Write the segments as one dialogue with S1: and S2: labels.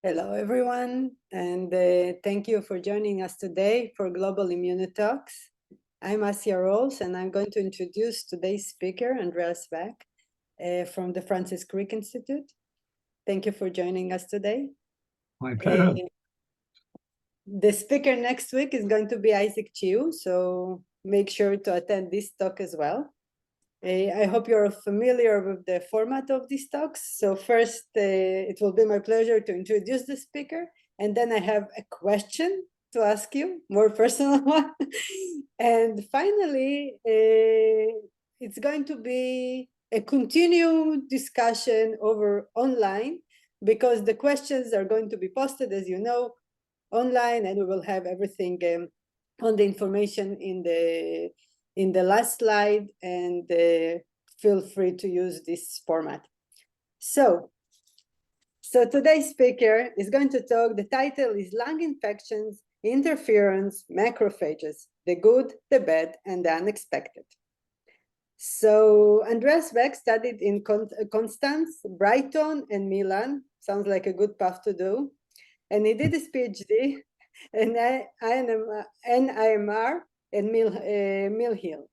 S1: Hello, everyone, and thank you for joining us today for Global IMMUNOTALKs. I'm Asia Rolls, and I'm going to introduce today's speaker, Andreas Wack, from the Francis Crick Institute. Thank you for joining us today.
S2: My pleasure.
S1: The speaker next week is going to be Isaac Chiu, so make sure to attend this talk as well. I hope you're familiar with the format of these talks. So first, it will be my pleasure to introduce the speaker, and then I have a question to ask you, more personal one. And finally, it's going to be a continued discussion over online, because the questions are going to be posted, as you know, online, and we will have everything on the information in the last slide, and feel free to use this format. So today's speaker is going to talk. The title is Lung Infections, Interferons, Macrophages, the Good, the Bad, and the Unexpected. So Andreas Wack studied in Constance, Brighton, and Milan. Sounds like a good path to do. And he did his PhD in NIMR and Mill Hill.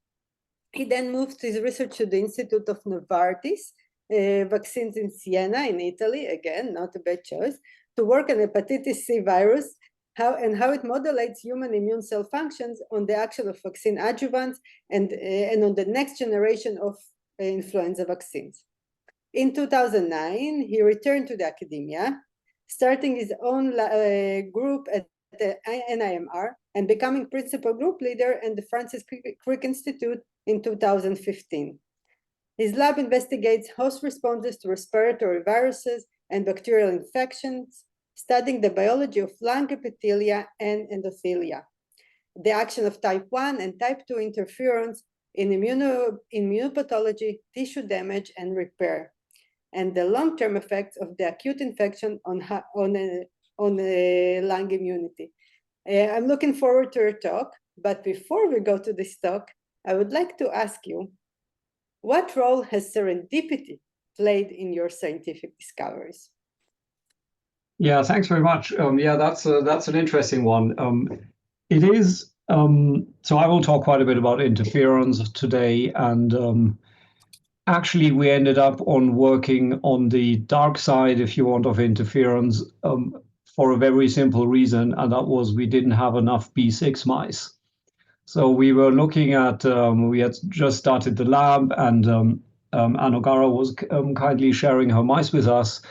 S1: He then moved his research to the Institute of Novartis, vaccines in Siena, in Italy, again, not a bad choice, to work on hepatitis C virus, how it modulates human immune cell functions on the action of vaccine adjuvants and on the next generation of influenza vaccines. In 2009, he returned to the academia, starting his own group at the NIMR and becoming principal group leader in the Francis Crick Institute in 2015. His lab investigates host responses to respiratory viruses and bacterial infections, studying the biology of lung epithelia and endothelia, the action of type 1 and type 2 interferons in immunopathology, tissue damage, and repair, and the long-term effects of the acute infection on lung immunity. I'm looking forward to your talk, but before we go to this talk, I would like to ask you, what role has serendipity played in your scientific discoveries?
S2: Yeah, thanks very much. Yeah, that's an interesting one. It is. So I will talk quite a bit about interferons today, and actually we ended up on working on the dark side, if you want, of interferons for a very simple reason, and that was we didn't have enough B6 mice. So we were looking at, we had just started the lab, and Anogara was kindly sharing her mice with us,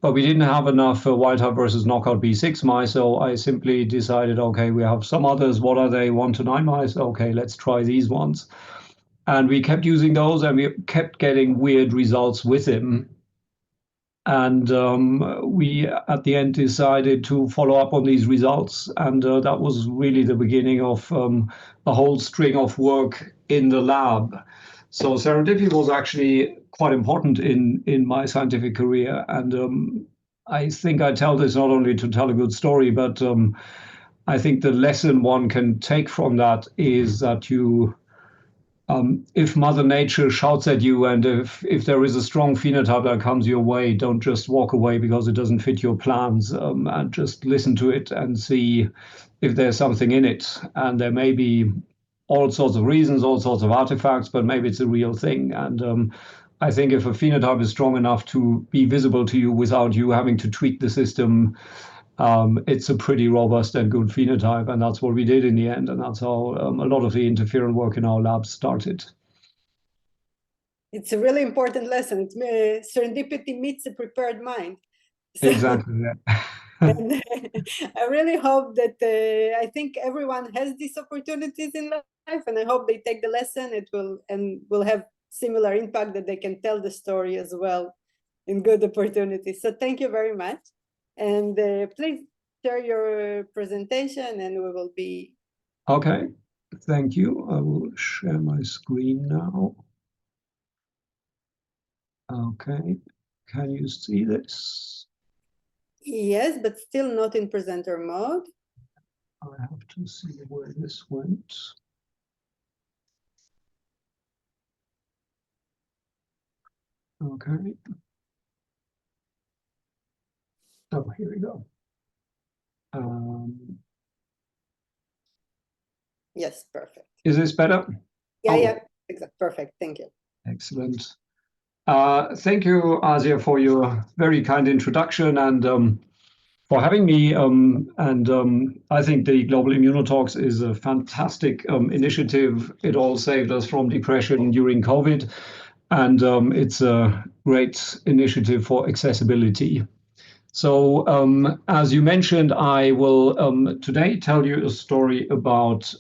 S2: but we didn't have enough wild type versus knockout B6 mice. So I simply decided, okay, we have some others. What are they? 1 to 9 mice. Okay, let's try these ones. And we kept using those, and we kept getting weird results with them. And we, at the end, decided to follow up on these results. And that was really the beginning of a whole string of work in the lab. So serendipity was actually quite important in my scientific career. And I think I tell this not only to tell a good story, but I think the lesson one can take from that is that if Mother Nature shouts at you, and if there is a strong phenotype that comes your way, don't just walk away because it doesn't fit your plans, and just listen to it and see if there's something in it. And there may be all sorts of reasons, all sorts of artifacts, but maybe it's a real thing. And I think if a phenotype is strong enough to be visible to you without you having to tweak the system, it's a pretty robust and good phenotype, and that's what we did in the end, and that's how a lot of the interferon work in our lab started.
S1: It's a really important lesson. Serendipity meets a prepared mind.
S2: So, exactly. Yeah.
S1: And I really hope that I think everyone has these opportunities in life, and I hope they take the lesson. It will have similar impact, that they can tell the story as well in good opportunities. So thank you very much. And please share your presentation, and we will be...
S2: Okay, thank you. I will share my screen now. Okay, can you see this?
S1: Yes, but still not in presenter mode.
S2: I have to see where this went. Okay. Oh, here we go.
S1: Yes, perfect.
S2: Is this better?
S1: Yeah, yeah, exactly. Perfect. Thank you.
S2: Excellent. Thank you, Asia, for your very kind introduction and for having me. I think the Global IMMUNOTALKs is a fantastic initiative. It all saved us from depression during COVID, and it's a great initiative for accessibility. So, as you mentioned, I will today tell you a story about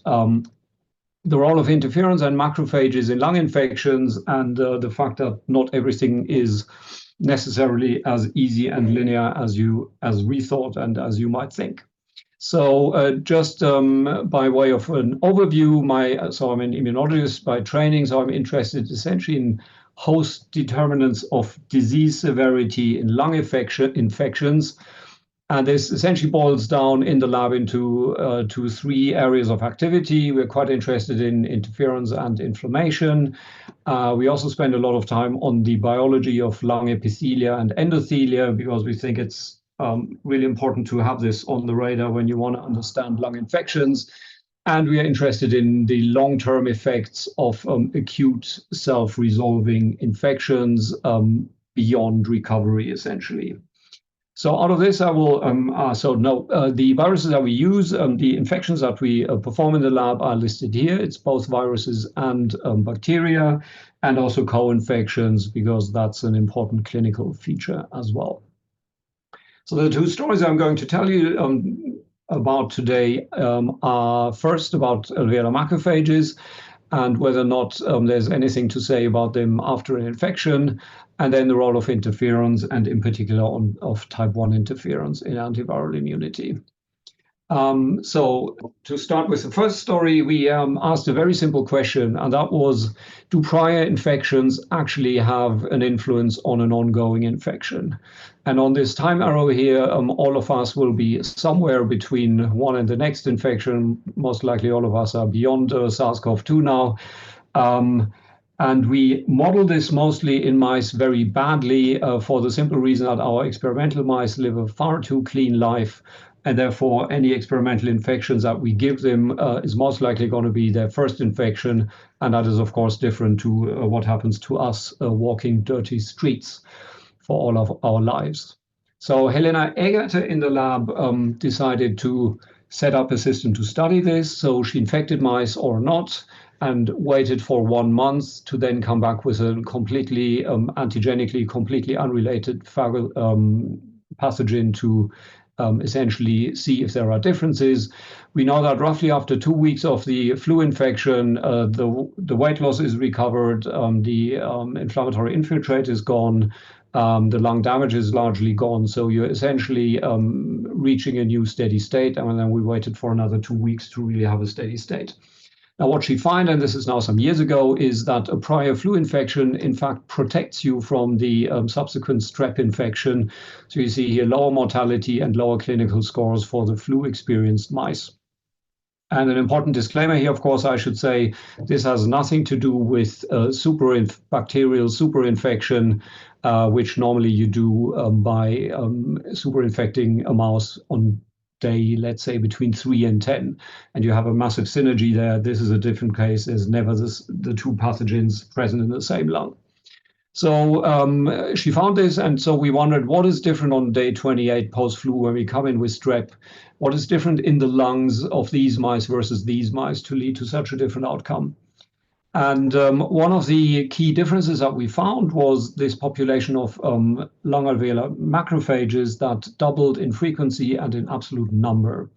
S2: the role of interferons and macrophages in lung infections, and the fact that not everything is necessarily as easy and linear as we thought and as you might think. So just by way of an overview, so I'm an immunologist by training, so I'm interested essentially in host determinants of disease severity in lung infections. And this essentially boils down in the lab into three areas of activity. We're quite interested in interferons and inflammation. We also spend a lot of time on the biology of lung epithelia and endothelia because we think it's really important to have this on the radar when you want to understand lung infections. And we are interested in the long-term effects of acute self-resolving infections beyond recovery, essentially. So out of this, I will, the viruses that we use, the infections that we perform in the lab are listed here. It's both viruses and bacteria, and also co-infections, because that's an important clinical feature as well. So the two stories I'm going to tell you about today are first about alveolar macrophages, and whether or not there's anything to say about them after an infection, and then the role of interferons, and in particular of type 1 interferons in antiviral immunity. So to start with the first story, we asked a very simple question, and that was, do prior infections actually have an influence on an ongoing infection? And on this time arrow here, all of us will be somewhere between one and the next infection. Most likely all of us are beyond SARS-CoV-2 now. And we model this mostly in mice very badly for the simple reason that our experimental mice live a far too clean life. And therefore, any experimental infections that we give them is most likely going to be their first infection. And that is, of course, different to what happens to us walking dirty streets for all of our lives. So Helena Egerter in the lab decided to set up a system to study this. So she infected mice or not, and waited for 1 month to then come back with a completely antigenically, completely unrelated pathogen to essentially see if there are differences. We know that roughly after 2 weeks of the flu infection, the weight loss is recovered, the inflammatory infiltrate is gone, the lung damage is largely gone. So you're essentially reaching a new steady state. And then we waited for another 2 weeks to really have a steady state. Now, what she found, and this is now some years ago, is that a prior flu infection, in fact, protects you from the subsequent strep infection. So you see here lower mortality and lower clinical scores for the flu-experienced mice. And an important disclaimer here, of course, I should say, this has nothing to do with bacterial superinfection, which normally you do by superinfecting a mouse on day, let's say, between 3 and 10, and you have a massive synergy there. This is a different case. There's never the two pathogens present in the same lung. So she found this, and so we wondered what is different on day 28 post-flu when we come in with strep. What is different in the lungs of these mice versus these mice to lead to such a different outcome? And one of the key differences that we found was this population of lung alveolar macrophages that doubled in frequency and in absolute number.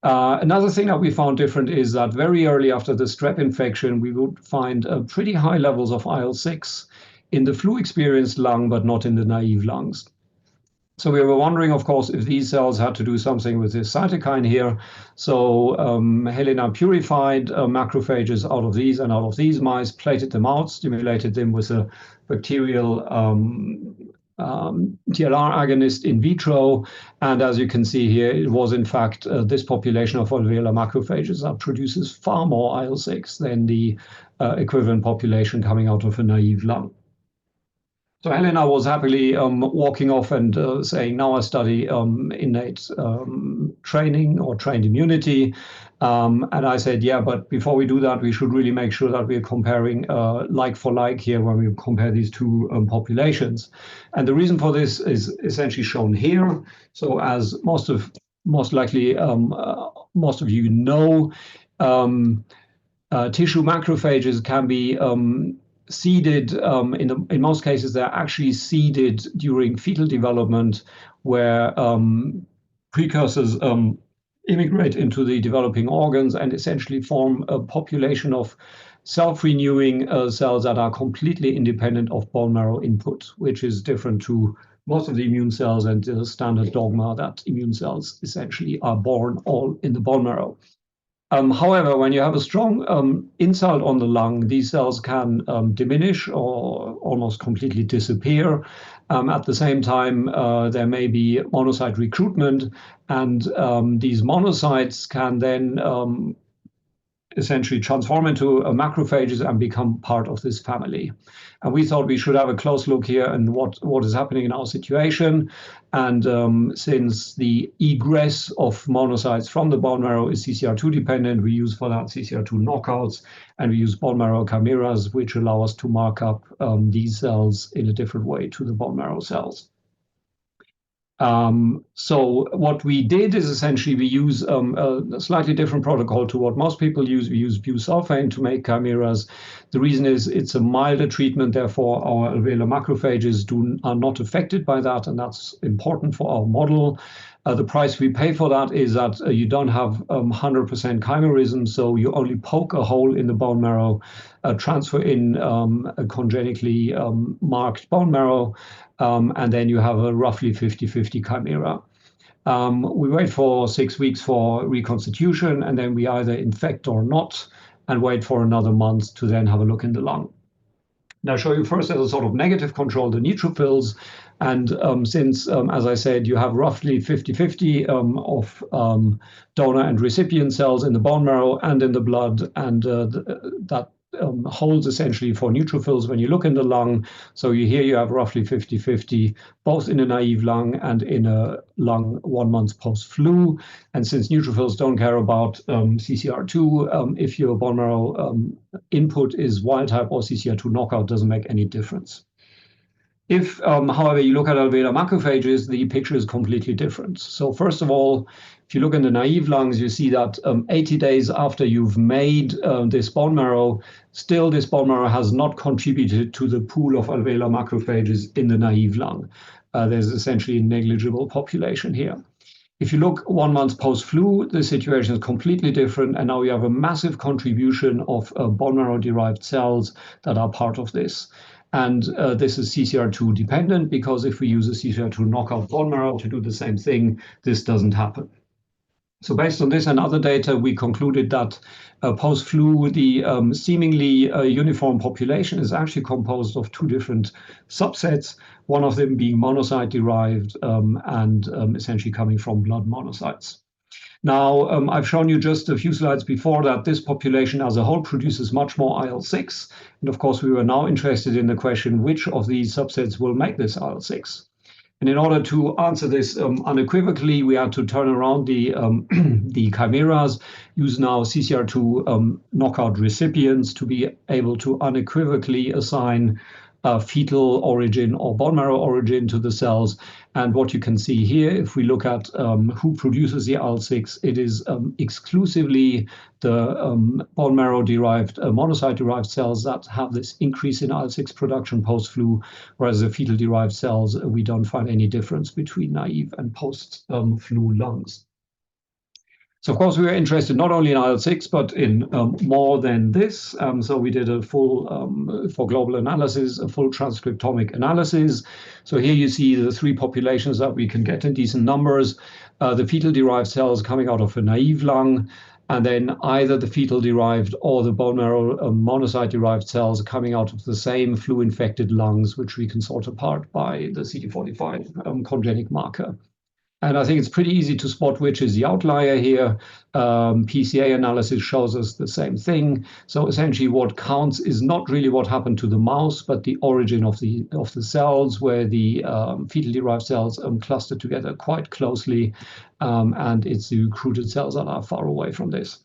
S2: Another thing that we found different is that very early after the strep infection, we would find pretty high levels of IL-6 in the flu-experienced lung, but not in the naive lungs. So we were wondering, of course, if these cells had to do something with this cytokine here. So Helena purified macrophages out of these and out of these mice, plated them out, stimulated them with a bacterial TLR agonist in vitro. And as you can see here, it was in fact this population of alveolar macrophages that produces far more IL-6 than the equivalent population coming out of a naive lung. So Helena was happily walking off and saying, now I study innate training or trained immunity. And I said, yeah, but before we do that, we should really make sure that we're comparing like for like here when we compare these two populations. And the reason for this is essentially shown here. So as most likely most of you know, tissue macrophages can be seeded. In most cases, they're actually seeded during fetal development, where precursors immigrate into the developing organs and essentially form a population of self-renewing cells that are completely independent of bone marrow input, which is different to most of the immune cells and the standard dogma that immune cells essentially are born all in the bone marrow. However, when you have a strong insult on the lung, these cells can diminish or almost completely disappear. At the same time, there may be monocyte recruitment, and these monocytes can then essentially transform into macrophages and become part of this family. And we thought we should have a close look here and what is happening in our situation. And since the egress of monocytes from the bone marrow is CCR2 dependent, we use for that CCR2 knockouts, and we use bone marrow chimeras, which allow us to mark up these cells in a different way to the bone marrow cells. So what we did is essentially we use a slightly different protocol to what most people use. We use busulfane to make chimeras. The reason is it's a milder treatment, therefore our alveolar macrophages are not affected by that, and that's important for our model. The price we pay for that is that you don't have 100% chimerism, so you only poke a hole in the bone marrow, transfer in a congenitally marked bone marrow, and then you have a roughly 50-50 chimera. We wait for 6 weeks for reconstitution, and then we either infect or not, and wait for another month to then have a look in the lung. Now, I'll show you first as a sort of negative control the neutrophils. And since, as I said, you have roughly 50-50 of donor and recipient cells in the bone marrow and in the blood, and that holds essentially for neutrophils when you look in the lung. So here you have roughly 50-50, both in a naive lung and in a lung 1 month post-flu. And since neutrophils don't care about CCR2, if your bone marrow input is wild type or CCR2 knockout, doesn't make any difference. If, however, you look at alveolar macrophages, the picture is completely different. So first of all, if you look in the naive lungs, you see that 80 days after you've made this bone marrow, still this bone marrow has not contributed to the pool of alveolar macrophages in the naive lung. There's essentially a negligible population here. If you look 1 month post-flu, the situation is completely different, and now you have a massive contribution of bone marrow-derived cells that are part of this. And this is CCR2 dependent, because if we use a CCR2 knockout bone marrow to do the same thing, this doesn't happen. So based on this and other data, we concluded that post-flu, the seemingly uniform population is actually composed of 2 different subsets, one of them being monocyte-derived and essentially coming from blood monocytes. Now, I've shown you just a few slides before that this population as a whole produces much more IL-6. And of course, we were now interested in the question, which of these subsets will make this IL-6? And in order to answer this unequivocally, we had to turn around the, the chimeras, use now CCR2 knockout recipients to be able to unequivocally assign fetal origin or bone marrow origin to the cells. And what you can see here, if we look at who produces the IL-6, it is exclusively the bone marrow-derived, monocyte-derived cells that have this increase in IL-6 production post-flu, whereas the fetal-derived cells, we don't find any difference between naive and post-flu lungs. So of course, we were interested not only in IL-6, but in more than this. So we did a full, for global analysis, a full transcriptomic analysis. So here you see the 3 populations that we can get in decent numbers. The fetal-derived cells coming out of a naive lung, and then either the fetal-derived or the bone marrow monocyte-derived cells coming out of the same flu-infected lungs, which we can sort apart by the CD45 congenic marker. And I think it's pretty easy to spot which is the outlier here. PCA analysis shows us the same thing. So essentially what counts is not really what happened to the mouse, but the origin of the cells, where the fetal-derived cells cluster together quite closely, and it's the recruited cells that are far away from this.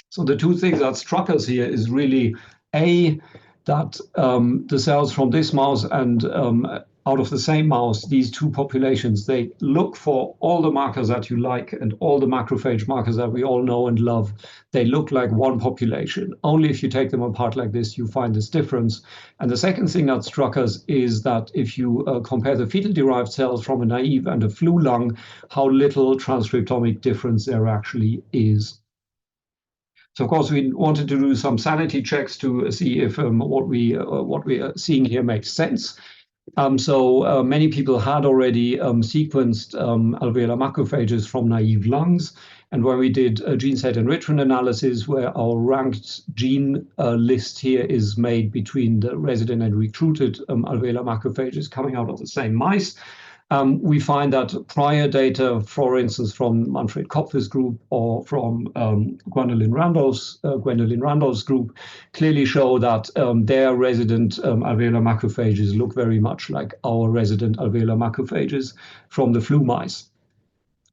S2: So the two things that struck us here is really, A, that the cells from this mouse and out of the same mouse, these two populations, they look for all the markers that you like and all the macrophage markers that we all know and love. They look like one population. Only if you take them apart like this, you find this difference. And the second thing that struck us is that if you compare the fetal-derived cells from a naive and a flu lung, how little transcriptomic difference there actually is. So of course, we wanted to do some sanity checks to see if what we are seeing here makes sense. So many people had already sequenced alveolar macrophages from naive lungs. And when we did a gene set enrichment analysis, where our ranked gene list here is made between the resident and recruited alveolar macrophages coming out of the same mice, we find that prior data, for instance, from Manfred Kopf's group or from Gwendolyn Randolph's group, clearly show that their resident alveolar macrophages look very much like our resident alveolar macrophages from the flu mice.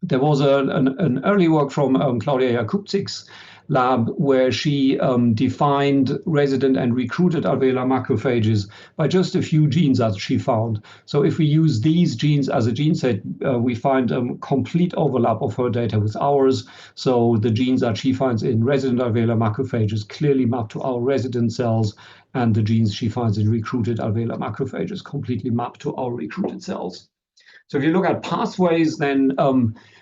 S2: There was an early work from Claudia Jakubczyk's lab where she defined resident and recruited alveolar macrophages by just a few genes that she found. So if we use these genes as a gene set, we find complete overlap of her data with ours. So the genes that she finds in resident alveolar macrophages clearly map to our resident cells, and the genes she finds in recruited alveolar macrophages completely map to our recruited cells. So if you look at pathways, then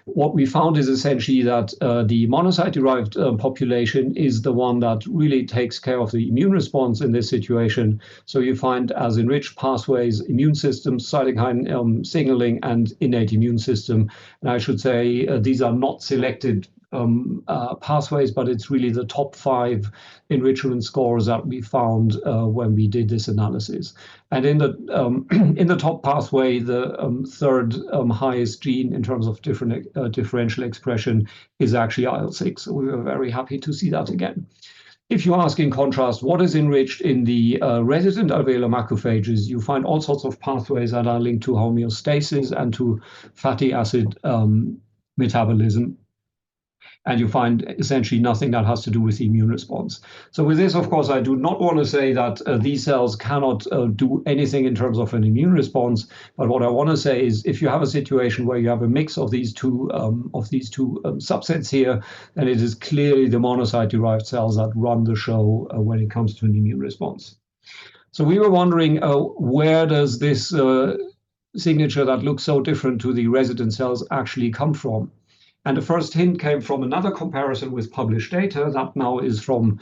S2: what we found is essentially that the monocyte-derived population is the one that really takes care of the immune response in this situation. So you find as enriched pathways, immune system, cytokine signaling, and innate immune system. And I should say these are not selected pathways, but it's really the top 5 enrichment scores that we found when we did this analysis. And in the top pathway, the third highest gene in terms of differential expression is actually IL-6. So we were very happy to see that again. If you ask in contrast, what is enriched in the resident alveolar macrophages, you find all sorts of pathways that are linked to homeostasis and to fatty acid metabolism. And you find essentially nothing that has to do with the immune response. So with this, of course, I do not want to say that these cells cannot do anything in terms of an immune response. But what I want to say is, if you have a situation where you have a mix of these two subsets here, then it is clearly the monocyte-derived cells that run the show when it comes to an immune response. So we were wondering, where does this signature that looks so different to the resident cells actually come from? And the first hint came from another comparison with published data that now is from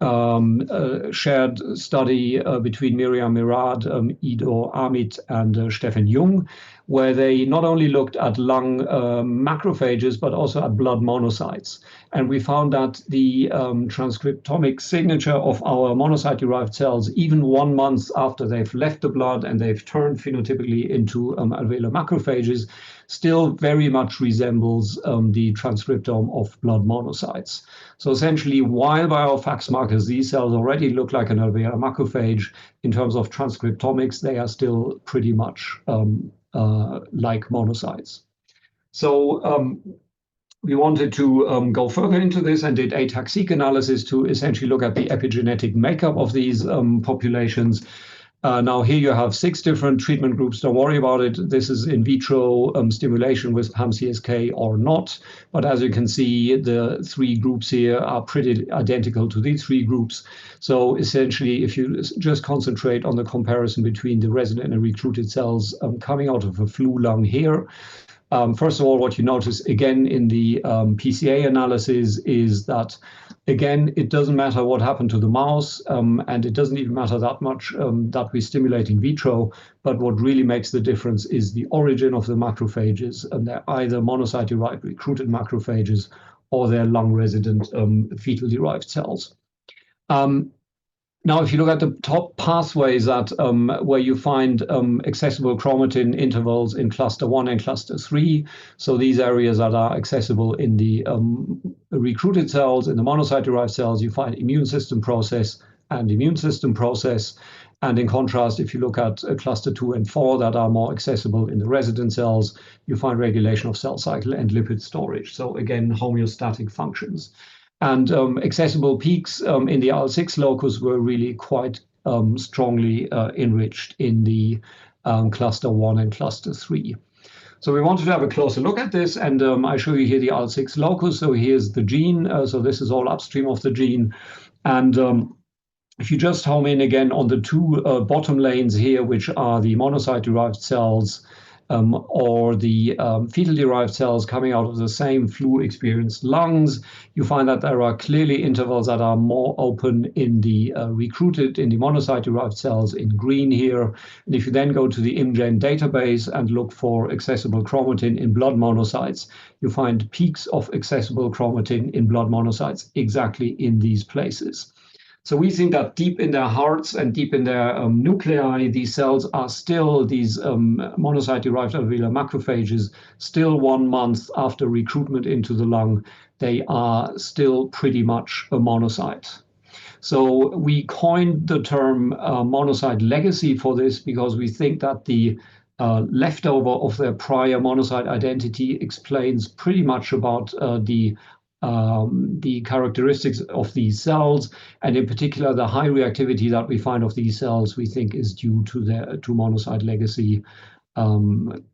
S2: a shared study between Miriam Mirad, Ido Amit, and Stefan Jung, where they not only looked at lung macrophages, but also at blood monocytes. And we found that the transcriptomic signature of our monocyte-derived cells, even 1 month after they've left the blood and they've turned phenotypically into alveolar macrophages, still very much resembles the transcriptome of blood monocytes. So essentially, while by our FACS markers, these cells already look like an alveolar macrophage, in terms of transcriptomics, they are still pretty much like monocytes. So we wanted to go further into this and did ATAC-seq analysis to essentially look at the epigenetic makeup of these populations. Now here you have 6 different treatment groups. Don't worry about it. This is in vitro stimulation with PAM-CSK or not. But as you can see, the 3 groups here are pretty identical to these 3 groups. So essentially, if you just concentrate on the comparison between the resident and recruited cells coming out of a flu lung here, first of all, what you notice again in the PCA analysis is that, again, it doesn't matter what happened to the mouse, and it doesn't even matter that much that we stimulate in vitro. But what really makes the difference is the origin of the macrophages, and they're either monocyte-derived recruited macrophages or they're lung-resident fetal-derived cells. Now, if you look at the top pathways that where you find accessible chromatin intervals in cluster 1 and cluster 3, so these areas that are accessible in the recruited cells, in the monocyte-derived cells, you find immune system process and immune system process. And in contrast, if you look at cluster 2 and 4 that are more accessible in the resident cells, you find regulation of cell cycle and lipid storage. So again, homeostatic functions. And accessible peaks in the IL-6 locus were really quite strongly enriched in the cluster 1 and cluster 3. So we wanted to have a closer look at this, and I show you here the IL-6 locus. So here's the gene. So this is all upstream of the gene. And if you just home in again on the two bottom lanes here, which are the monocyte-derived cells or the fetal-derived cells coming out of the same flu-experienced lungs, you find that there are clearly intervals that are more open in the recruited, in the monocyte-derived cells in green here. And if you then go to the ImGen database and look for accessible chromatin in blood monocytes, you find peaks of accessible chromatin in blood monocytes exactly in these places. So we think that deep in their hearts and deep in their nuclei, these cells are still, these monocyte-derived alveolar macrophages, still 1 month after recruitment into the lung, they are still pretty much a monocyte. So we coined the term monocyte legacy for this because we think that the leftover of their prior monocyte identity explains pretty much about the characteristics of these cells, and in particular the high reactivity that we find of these cells we think is due to their monocyte legacy,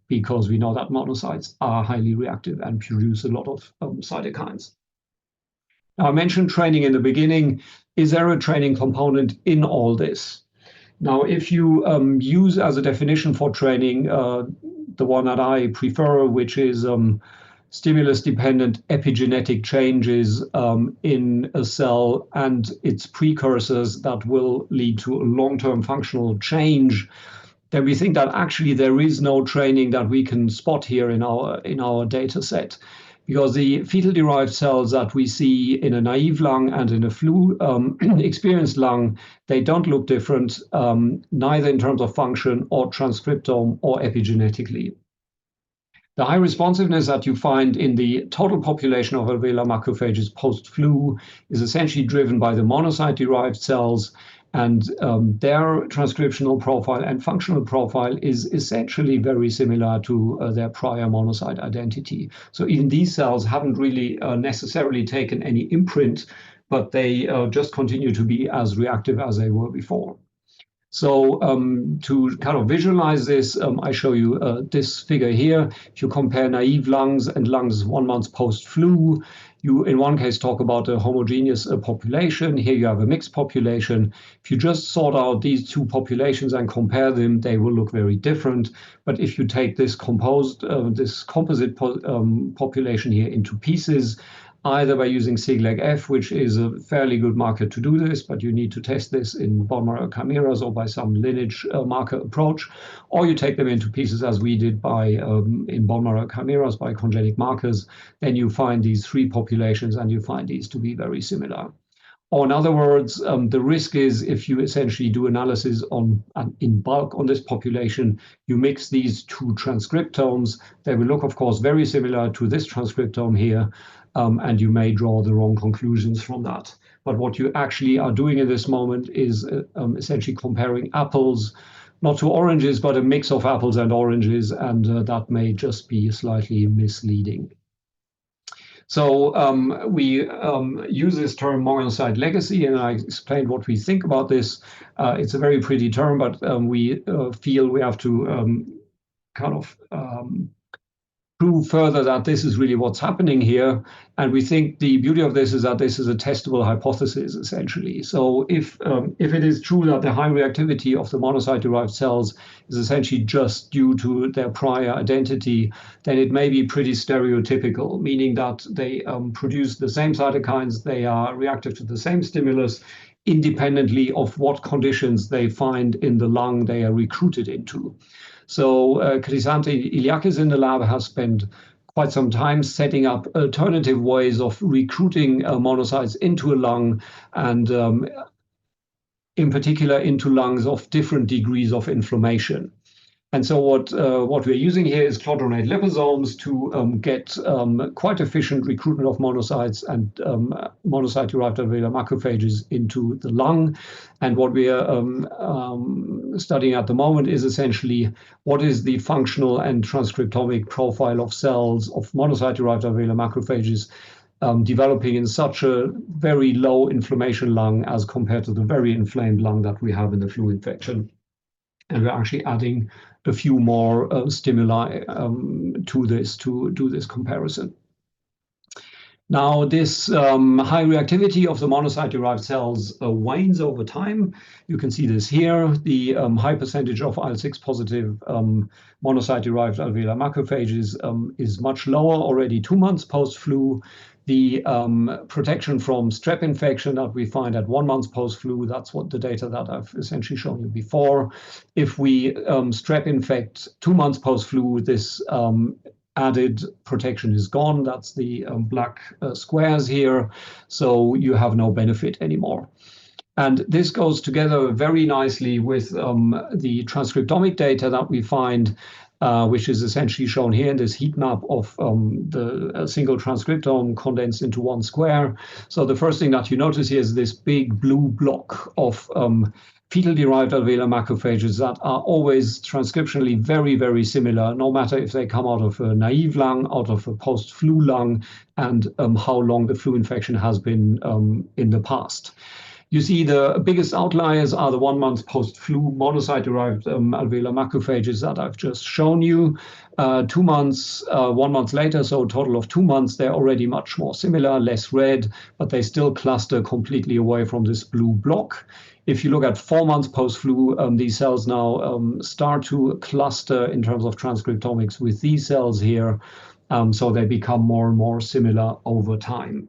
S2: because we know that monocytes are highly reactive and produce a lot of cytokines. Now, I mentioned training in the beginning. Is there a training component in all this? Now, if you use as a definition for training the one that I prefer, which is stimulus-dependent epigenetic changes in a cell and its precursors that will lead to a long-term functional change, then we think that actually there is no training that we can spot here in our data set. Because the fetal-derived cells that we see in a naive lung and in a flu-experienced lung, they don't look different, neither in terms of function or transcriptome or epigenetically. The high responsiveness that you find in the total population of alveolar macrophages post-flu is essentially driven by the monocyte-derived cells, and their transcriptional profile and functional profile is essentially very similar to their prior monocyte identity. So even these cells haven't really necessarily taken any imprint, but they just continue to be as reactive as they were before. So to kind of visualize this, I show you this figure here. If you compare naive lungs and lungs 1 month post-flu, you in one case talk about a homogeneous population. Here you have a mixed population. If you just sort out these two populations and compare them, they will look very different. But if you take this composite population here into pieces, either by using Siglec-F, which is a fairly good marker to do this, but you need to test this in bone marrow chimeras or by some lineage marker approach, or you take them into pieces as we did by in bone marrow chimeras by congenic markers, then you find these three populations and you find these to be very similar. Or in other words, the risk is if you essentially do analysis in bulk on this population, you mix these two transcriptomes, they will look, of course, very similar to this transcriptome here, and you may draw the wrong conclusions from that. But what you actually are doing in this moment is essentially comparing apples, not to oranges, but a mix of apples and oranges, and that may just be slightly misleading. So we use this term monocyte legacy, and I explained what we think about this. It's a very pretty term, but we feel we have to kind of prove further that this is really what's happening here. And we think the beauty of this is that this is a testable hypothesis, essentially. So if it is true that the high reactivity of the monocyte-derived cells is essentially just due to their prior identity, then it may be pretty stereotypical, meaning that they produce the same cytokines, they are reactive to the same stimulus, independently of what conditions they find in the lung they are recruited into. So Crisante Iliakis in the lab has spent quite some time setting up alternative ways of recruiting monocytes into a lung, and in particular into lungs of different degrees of inflammation. And so what we're using here is clodronate liposomes to get quite efficient recruitment of monocytes and monocyte-derived alveolar macrophages into the lung. And what we are studying at the moment is essentially what is the functional and transcriptomic profile of cells of monocyte-derived alveolar macrophages developing in such a very low inflammation lung as compared to the very inflamed lung that we have in the flu infection. And we're actually adding a few more stimuli to this to do this comparison. Now, this high reactivity of the monocyte-derived cells wanes over time. You can see this here. The high percentage of IL-6 positive monocyte-derived alveolar macrophages is much lower already 2 months post-flu. The protection from strep infection that we find at 1 month post-flu, that's what the data that I've essentially shown you before. If we strep infect 2 months post-flu, this added protection is gone. That's the black squares here. So you have no benefit anymore. And this goes together very nicely with the transcriptomic data that we find, which is essentially shown here in this heat map of the single transcriptome condensed into one square. So the first thing that you notice here is this big blue block of fetal-derived alveolar macrophages that are always transcriptionally very, very similar, no matter if they come out of a naive lung, out of a post-flu lung, and how long the flu infection has been in the past. You see the biggest outliers are the 1 month post-flu monocyte-derived alveolar macrophages that I've just shown you. 2 months, 1 month later, so a total of 2 months, they're already much more similar, less red, but they still cluster completely away from this blue block. If you look at 4 months post-flu, these cells now start to cluster in terms of transcriptomics with these cells here, so they become more and more similar over time.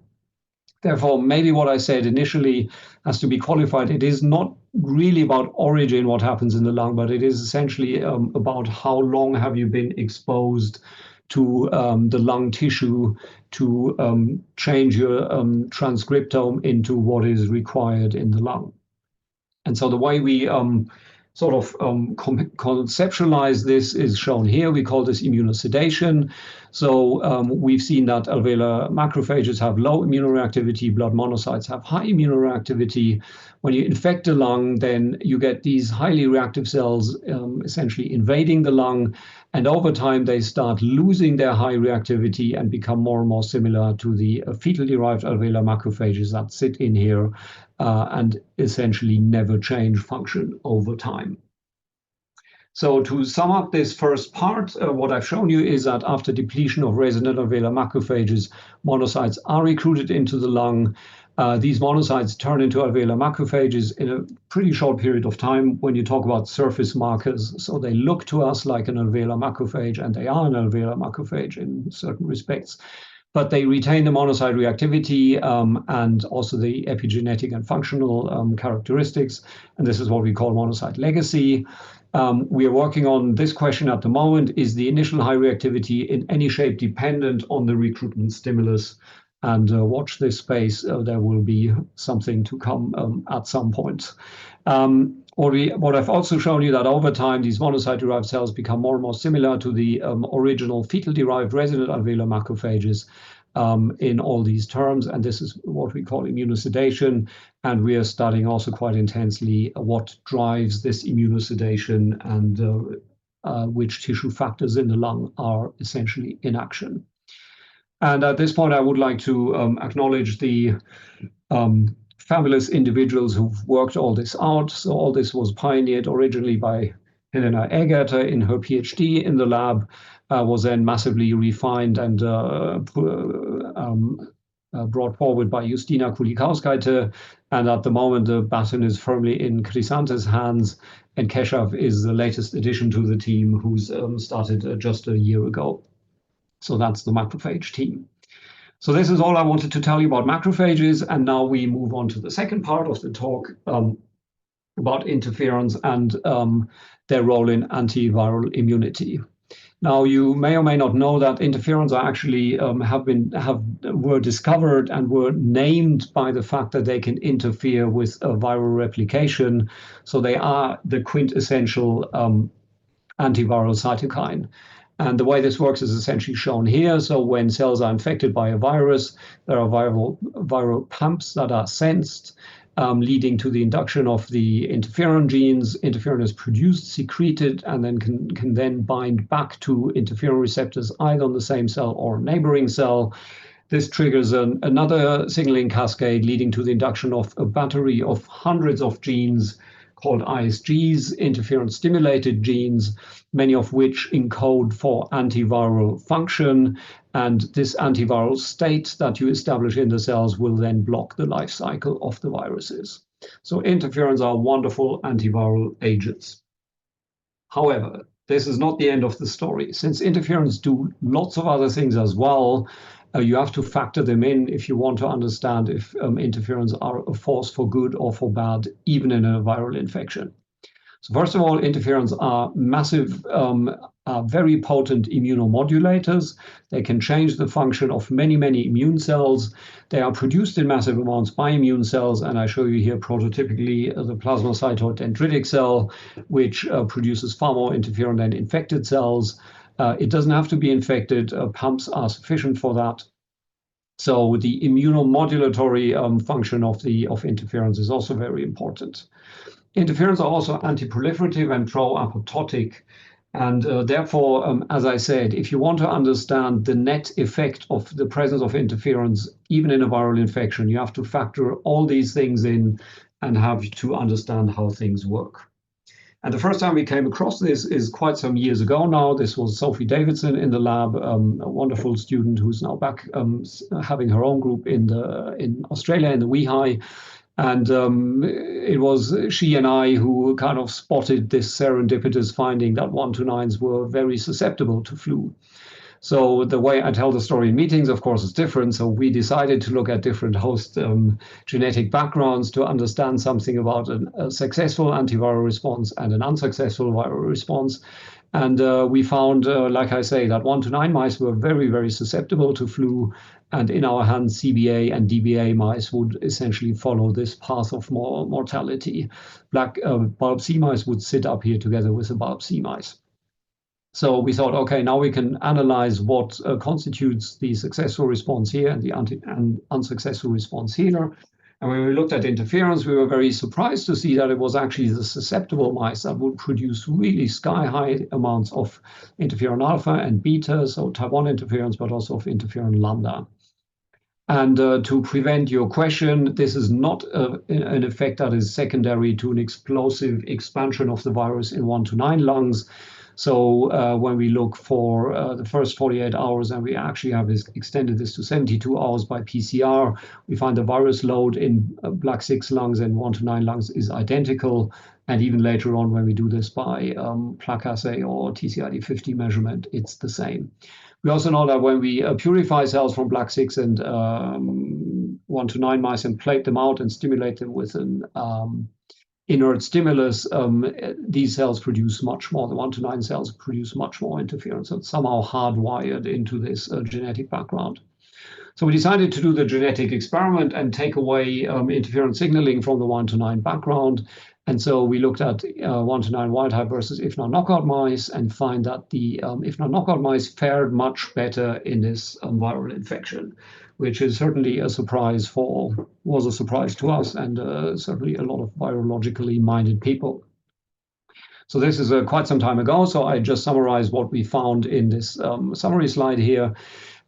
S2: Therefore, maybe what I said initially has to be qualified. It is not really about origin, what happens in the lung, but it is essentially about how long have you been exposed to the lung tissue to change your transcriptome into what is required in the lung. And so the way we sort of conceptualize this is shown here. We call this immunosedation. So we've seen that alveolar macrophages have low immunoreactivity, blood monocytes have high immunoreactivity. When you infect the lung, then you get these highly reactive cells essentially invading the lung. And over time, they start losing their high reactivity and become more and more similar to the fetal-derived alveolar macrophages that sit in here and essentially never change function over time. So to sum up this first part, what I've shown you is that after depletion of resident alveolar macrophages, monocytes are recruited into the lung. These monocytes turn into alveolar macrophages in a pretty short period of time when you talk about surface markers. So they look to us like an alveolar macrophage, and they are an alveolar macrophage in certain respects. But they retain the monocyte reactivity and also the epigenetic and functional characteristics. And this is what we call monocyte legacy. We are working on this question at the moment: is the initial high reactivity in any shape dependent on the recruitment stimulus? And watch this space. There will be something to come at some point. What I've also shown you that over time, these monocyte-derived cells become more and more similar to the original fetal-derived resident alveolar macrophages in all these terms. And this is what we call immunosedation. And we are studying also quite intensely what drives this immunosedation and which tissue factors in the lung are essentially in action. And at this point, I would like to acknowledge the fabulous individuals who've worked all this out. So all this was pioneered originally by Helena Egerter in her PhD in the lab, was then massively refined and brought forward by Justina Kulikauskaite. And at the moment, the baton is firmly in Krisante's hands. And Keshav is the latest addition to the team, who's started just a year ago. So that's the macrophage team. So this is all I wanted to tell you about macrophages. And now we move on to the second part of the talk about interferons and their role in antiviral immunity. Now, you may or may not know that interferons are actually were discovered and were named by the fact that they can interfere with viral replication. So they are the quintessential antiviral cytokine. And the way this works is essentially shown here. So when cells are infected by a virus, there are viral pumps that are sensed, leading to the induction of the interferon genes. Interferon is produced, secreted, and then can then bind back to interferon receptors either on the same cell or neighboring cell. This triggers another signaling cascade, leading to the induction of a battery of hundreds of genes called ISGs, interferon-stimulated genes, many of which encode for antiviral function. And this antiviral state that you establish in the cells will then block the life cycle of the viruses. So interferons are wonderful antiviral agents. However, this is not the end of the story. Since interferons do lots of other things as well, you have to factor them in if you want to understand if interferons are a force for good or for bad, even in a viral infection. So first of all, interferons are massive, very potent immunomodulators. They can change the function of many, many immune cells. They are produced in massive amounts by immune cells, and I show you here prototypically the plasmacytoid dendritic cell, which produces far more interferon than infected cells. It doesn't have to be infected. Pumps are sufficient for that. So the immunomodulatory function of interferons is also very important. Interferons are also anti-proliferative and pro-apoptotic. And therefore, as I said, if you want to understand the net effect of the presence of interferons, even in a viral infection, you have to factor all these things in and have to understand how things work. And the first time we came across this is quite some years ago now. This was Sophie Davidson in the lab, a wonderful student who's now back having her own group in Australia, in the WEHI. And it was she and I who kind of spotted this serendipitous finding that 1 to 9s were very susceptible to flu. So the way I tell the story in meetings, of course, is different. So we decided to look at different host genetic backgrounds to understand something about a successful antiviral response and an unsuccessful viral response. And we found, like I say, that 1 to 9 mice were very, very susceptible to flu. And in our hands, CBA and DBA mice would essentially follow this path of mortality. Black bulb C mice would sit up here together with the bulb C mice. So we thought, okay, now we can analyze what constitutes the successful response here and the unsuccessful response here. And when we looked at interferons, we were very surprised to see that it was actually the susceptible mice that would produce really sky-high amounts of interferon alpha and beta, so type 1 interferons, but also of interferon lambda. And to prevent your question, this is not an effect that is secondary to an explosive expansion of the virus in 1 to 9 lungs. So when we look for the first 48 hours, and we actually have extended this to 72 hours by PCR, we find the virus load in black 6 lungs and 1 to 9 lungs is identical. And even later on, when we do this by plaque assay or TCID50 measurement, it's the same. We also know that when we purify cells from black 6 and 1 to 9 mice and plate them out and stimulate them with an inert stimulus, these cells produce much more. The 1 to 9 cells produce much more interferon. So it's somehow hardwired into this genetic background. So we decided to do the genetic experiment and take away interferon signaling from the 1 to 9 background. And so we looked at 1 to 9 wild type versus IFNA knockout mice and find that the IFNA knockout mice fared much better in this viral infection, which is certainly a surprise was a surprise to us and certainly a lot of virologically minded people. So this is quite some time ago. So I just summarized what we found in this summary slide here.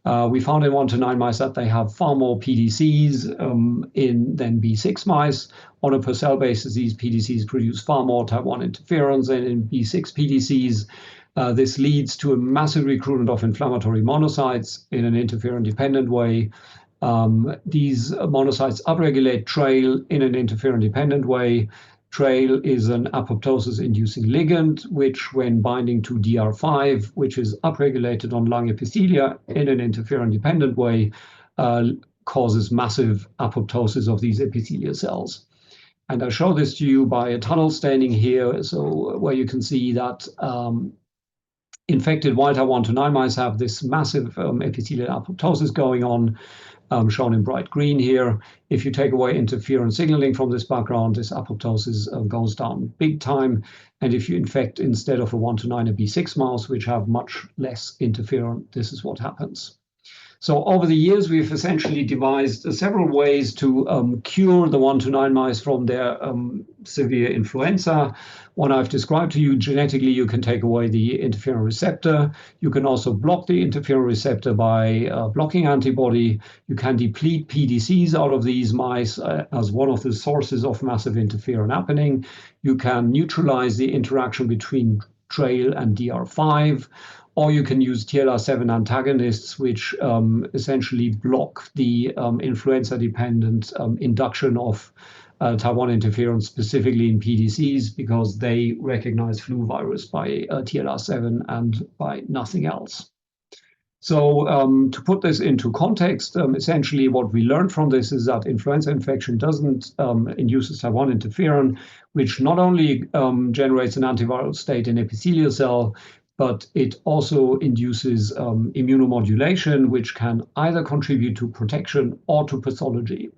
S2: We found in 1 to 9 mice that they have far more PDCs than B6 mice. On a per cell basis, these PDCs produce far more type 1 interferons than in B6 PDCs. This leads to a massive recruitment of inflammatory monocytes in an interferon-dependent way. These monocytes upregulate TRAIL in an interferon-dependent way. TRAIL is an apoptosis-inducing ligand, which when binding to DR5, which is upregulated on lung epithelia in an interferon-dependent way, causes massive apoptosis of these epithelial cells. And I show this to you by a tunnel staining here, so where you can see that infected wild type 1 to 9 mice have this massive epithelial apoptosis going on, shown in bright green here. If you take away interferon signaling from this background, this apoptosis goes down big time. And if you infect instead of a 1 to 9 a B6 mouse, which have much less interferon, this is what happens. So over the years, we've essentially devised several ways to cure the 1 to 9 mice from their severe influenza. One I've described to you, genetically, you can take away the interferon receptor. You can also block the interferon receptor by blocking antibody. You can deplete PDCs out of these mice as one of the sources of massive interferon happening. You can neutralize the interaction between TRAIL and DR5. Or you can use TLR7 antagonists, which essentially block the influenza-dependent induction of type 1 interferon, specifically in PDCs, because they recognize flu virus by TLR7 and by nothing else. So to put this into context, essentially what we learned from this is that influenza infection doesn't induce type 1 interferon, which not only generates an antiviral state in epithelial cell, but it also induces immunomodulation, which can either contribute to protection or to pathology.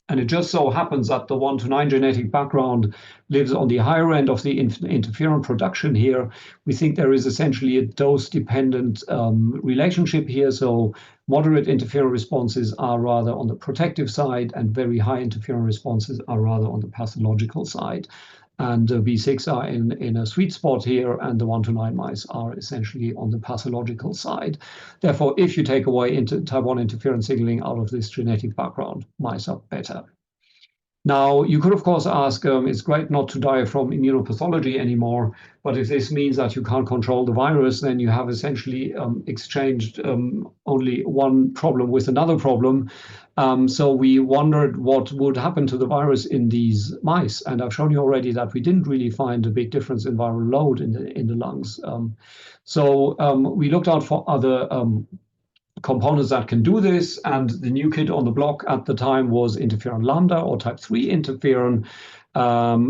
S2: And it just so happens that the 1 to 9 genetic background lives on the higher end of the interferon production here. We think there is essentially a dose-dependent relationship here. So moderate interferon responses are rather on the protective side, and very high interferon responses are rather on the pathological side. And B6 are in a sweet spot here, and the 1 to 9 mice are essentially on the pathological side. Therefore, if you take away type 1 interferon signaling out of this genetic background, mice are better. Now, you could, of course, ask, it's great not to die from immunopathology anymore, but if this means that you can't control the virus, then you have essentially exchanged only one problem with another problem. So we wondered what would happen to the virus in these mice. And I've shown you already that we didn't really find a big difference in viral load in the lungs. So we looked out for other components that can do this, and the new kid on the block at the time was interferon lambda, or type 3 interferon.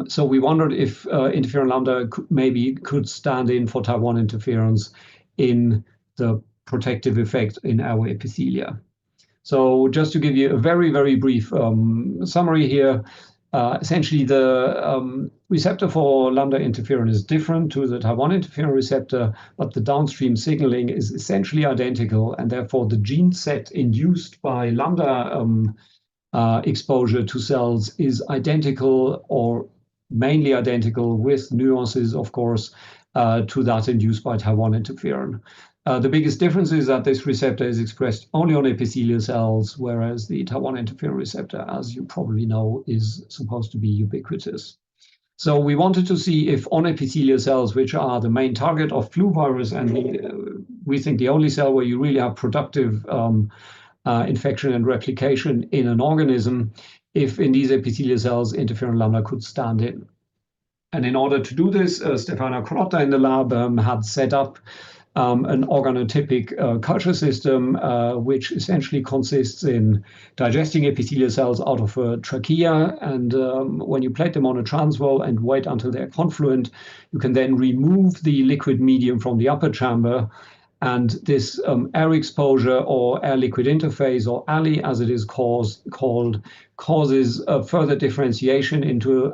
S2: So we wondered if interferon lambda maybe could stand in for type 1 interferons in the protective effect in our epithelia. So just to give you a very, very brief summary here, essentially the receptor for lambda interferon is different to the type 1 interferon receptor, but the downstream signaling is essentially identical, and therefore the gene set induced by lambda exposure to cells is identical, or mainly identical, with nuances, of course, to that induced by type 1 interferon. The biggest difference is that this receptor is expressed only on epithelial cells, whereas the type 1 interferon receptor, as you probably know, is supposed to be ubiquitous. So we wanted to see if on epithelial cells, which are the main target of flu virus, and we think the only cell where you really have productive infection and replication in an organism, if in these epithelial cells interferon lambda could stand in. And in order to do this, Stefania Crotta in the lab had set up an organotypic culture system, which essentially consists in digesting epithelial cells out of a trachea. And when you plate them on a transwell and wait until they're confluent, you can then remove the liquid medium from the upper chamber. And this air exposure, or air liquid interface, or ALI as it is called, causes a further differentiation into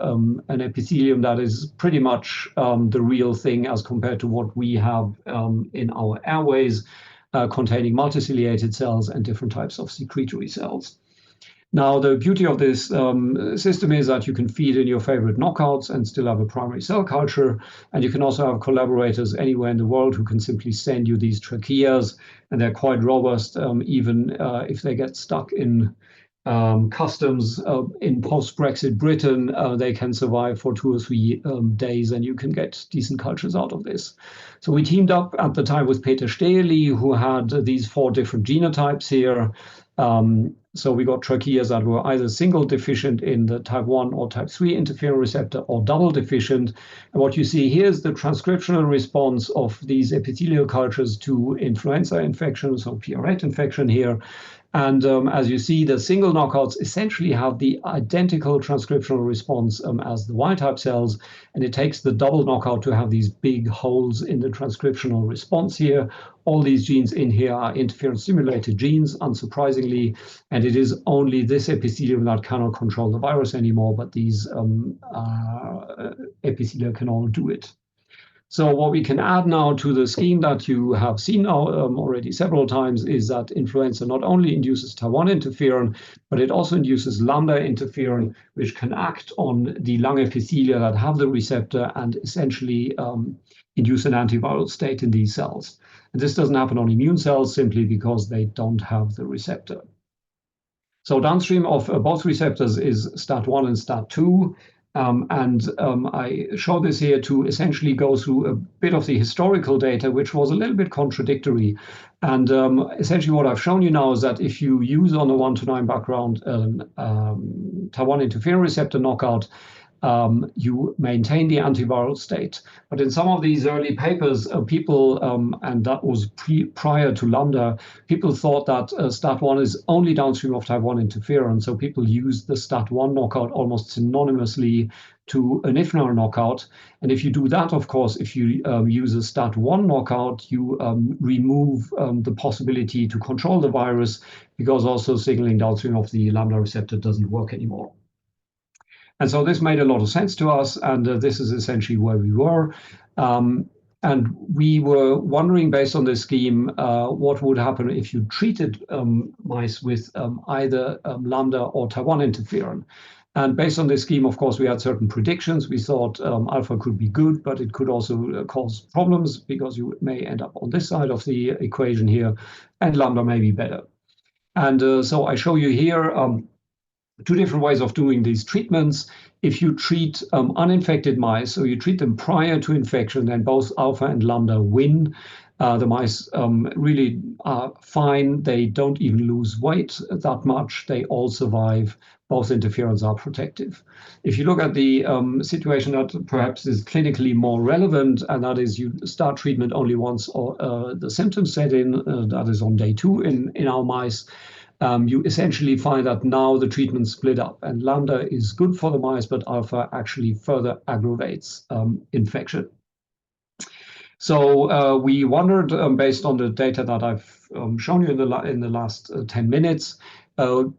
S2: an epithelium that is pretty much the real thing as compared to what we have in our airways, containing multiciliated cells and different types of secretory cells. Now, the beauty of this system is that you can feed in your favorite knockouts and still have a primary cell culture. And you can also have collaborators anywhere in the world who can simply send you these tracheas. And they're quite robust, even if they get stuck in customs in post-Brexit Britain. They can survive for 2 or 3 days, and you can get decent cultures out of this. So we teamed up at the time with Peter Steheli, who had these 4 different genotypes here. So we got tracheas that were either single deficient in the type 1 or type 3 interferon receptor, or double deficient. And what you see here is the transcriptional response of these epithelial cultures to influenza infection, so PR8 infection here. And as you see, the single knockouts essentially have the identical transcriptional response as the wild-type cells, and it takes the double knockout to have these big holes in the transcriptional response here. All these genes in here are interferon-stimulated genes, unsurprisingly, and it is only this epithelium that cannot control the virus anymore, but these epithelium can all do it. So what we can add now to the scheme that you have seen now already several times is that influenza not only induces Taiwan interferon, but it also induces lambda interferon, which can act on the lung epithelia that have the receptor and essentially induce an antiviral state in these cells. And this doesn't happen on immune cells simply because they don't have the receptor. So downstream of both receptors is STAT1 and STAT2. I show this here to essentially go through a bit of the historical data, which was a little bit contradictory. And essentially what I've shown you now is that if you use on a 1-to-9 background Taiwan interferon receptor knockout, you maintain the antiviral state. But in some of these early papers, people, and that was prior to lambda, people thought that STAT1 is only downstream of Taiwan interferon. So people used the STAT1 knockout almost synonymously to an IFNAR knockout. And if you do that, of course, if you use a STAT1 knockout, you remove the possibility to control the virus, because also signaling downstream of the lambda receptor doesn't work anymore. And so this made a lot of sense to us, and this is essentially where we were. And we were wondering, based on this scheme, what would happen if you treated mice with either lambda or Taiwan interferon. And based on this scheme, of course, we had certain predictions. We thought alpha could be good, but it could also cause problems, because you may end up on this side of the equation here, and lambda may be better. And so I show you here two different ways of doing these treatments. If you treat uninfected mice, so you treat them prior to infection, then both alpha and lambda win. The mice really are fine. They don't even lose weight that much. They all survive. Both interferons are protective. If you look at the situation that perhaps is clinically more relevant, and that is you start treatment only once or the symptoms set in, that is on day 2 in our mice, you essentially find that now the treatment split up, and lambda is good for the mice, but alpha actually further aggravates infection. So we wondered, based on the data that I've shown you in the last 10 minutes,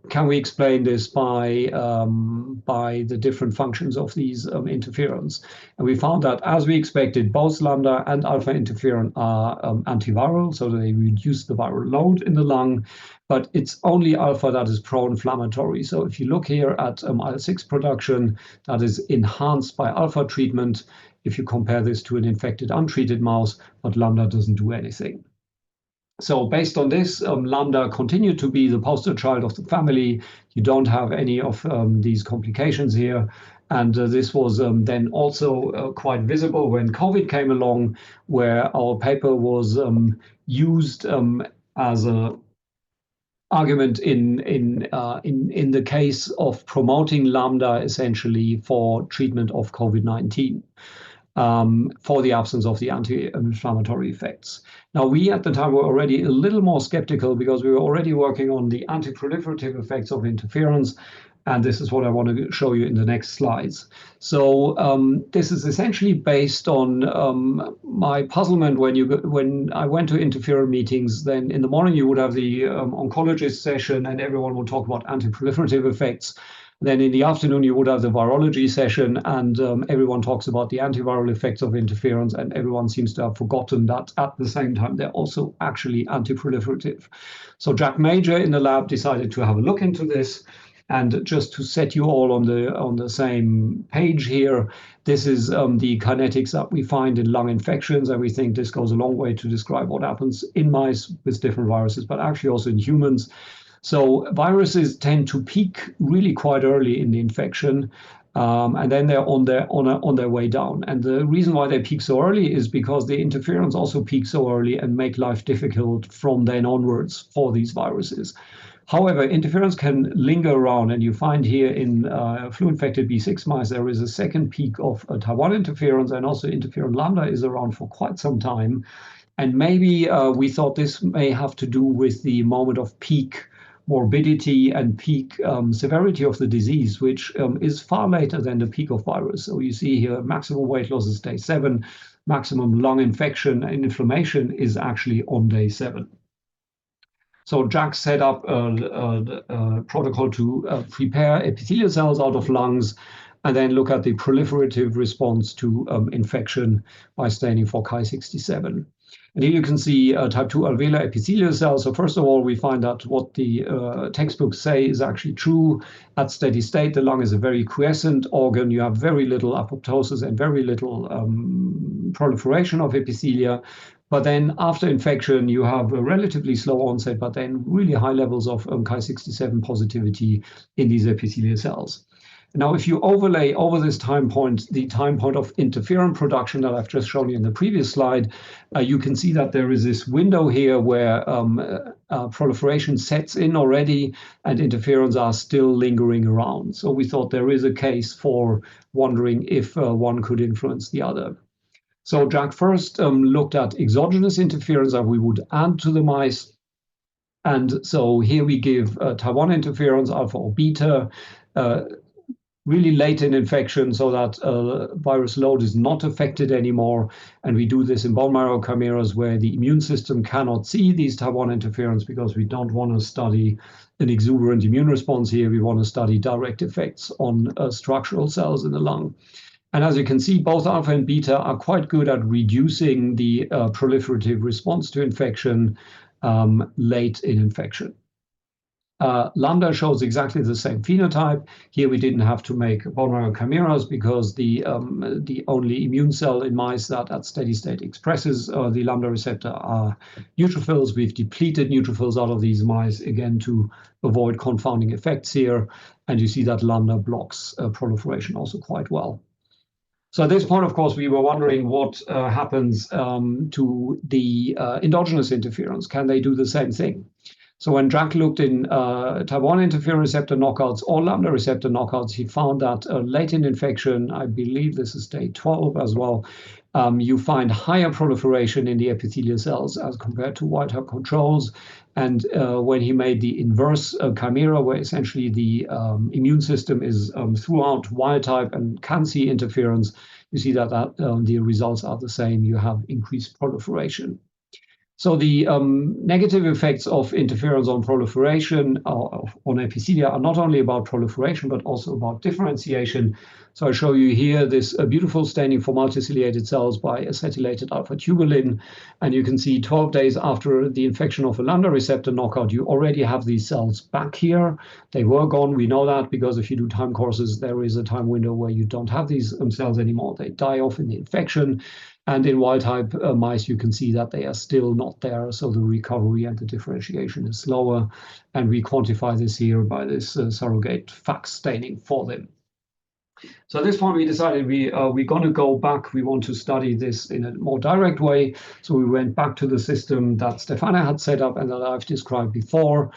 S2: can we explain this by the different functions of these interferons? And we found that, as we expected, both lambda and alpha interferon are antiviral, so they reduce the viral load in the lung, but it's only alpha that is pro-inflammatory. So if you look here at IL-6 production, that is enhanced by alpha treatment, if you compare this to an infected, untreated mouse, but lambda doesn't do anything. So based on this, lambda continued to be the poster child of the family. You don't have any of these complications here. And this was then also quite visible when COVID came along, where our paper was used as a argument in the case of promoting lambda essentially for treatment of COVID-19. For the absence of the anti-inflammatory effects. Now, we at the time were already a little more skeptical, because we were already working on the anti-proliferative effects of interferons, and this is what I want to show you in the next slides. So this is essentially based on my puzzlement when I went to interferon meetings. Then in the morning you would have the oncologist session, and everyone would talk about anti-proliferative effects. Then in the afternoon, you would have the virology session, and everyone talks about the antiviral effects of interferons, and everyone seems to have forgotten that at the same time, they're also actually anti-proliferative. So Jack Major in the lab decided to have a look into this. And just to set you all on the same page here, this is the kinetics that we find in lung infections, and we think this goes a long way to describe what happens in mice with different viruses, but actually also in humans. So viruses tend to peak really quite early in the infection, and then they're on their way down. And the reason why they peak so early is because the interferons also peak so early and make life difficult from then onwards for these viruses. However, interferons can linger around, and you find here in flu-infected B6 mice, there is a second peak of Taiwan interferons, and also interferon lambda is around for quite some time. And maybe we thought this may have to do with the moment of peak morbidity and peak severity of the disease, which is far later than the peak of virus. So you see here maximum weight loss is day 7, maximum lung infection and inflammation is actually on day 7. So Jack set up a protocol to prepare epithelial cells out of lungs and then look at the proliferative response to infection by staining for Ki-67. And here you can see type 2 alveolar epithelial cells. So first of all, we find that what the textbooks say is actually true. At steady state, the lung is a very quiescent organ. You have very little apoptosis and very little proliferation of epithelia. But then after infection, you have a relatively slow onset, but then really high levels of Ki-67 positivity in these epithelial cells. Now, if you overlay over this time point, the time point of interferon production that I've just shown you in the previous slide, you can see that there is this window here where proliferation sets in already and interferons are still lingering around. So we thought there is a case for wondering if one could influence the other. So Jack first looked at exogenous interferons that we would add to the mice. And so here we give type 1 interferons, alpha or beta, really late in infection so that virus load is not affected anymore. And we do this in bone marrow chimeras where the immune system cannot see these type 1 interferons because we don't want to study an exuberant immune response here. We want to study direct effects on structural cells in the lung. And as you can see, both alpha and beta are quite good at reducing the proliferative response to infection late in infection. Lambda shows exactly the same phenotype. Here we didn't have to make bone marrow chimeras because the only immune cell in mice that at steady state expresses the lambda receptor are neutrophils. We've depleted neutrophils out of these mice, again, to avoid confounding effects here. And you see that lambda blocks proliferation also quite well. So at this point, of course, we were wondering what happens to the endogenous interferons. Can they do the same thing? So when Jack looked in type 1 interferon receptor knockouts or lambda receptor knockouts, he found that late in infection, I believe this is day 12 as well, you find higher proliferation in the epithelial cells as compared to wild type controls. And when he made the inverse chimera, where essentially the immune system is throughout wild type and can see interferons, you see that the results are the same. You have increased proliferation. So the negative effects of interferons on proliferation on epithelia are not only about proliferation, but also about differentiation. So I show you here this beautiful staining for multiciliated cells by acetylated alpha-tubulin. And you can see 12 days after the infection of a lambda receptor knockout, you already have these cells back here. They were gone. We know that because if you do time courses, there is a time window where you don't have these cells anymore. They die off in the infection. And in wild-type mice, you can see that they are still not there, so the recovery and the differentiation is slower. And we quantify this here by this surrogate FACS staining for them. So at this point, we decided we're going to go back. We want to study this in a more direct way. So we went back to the system that Stefana had set up and that I've described before.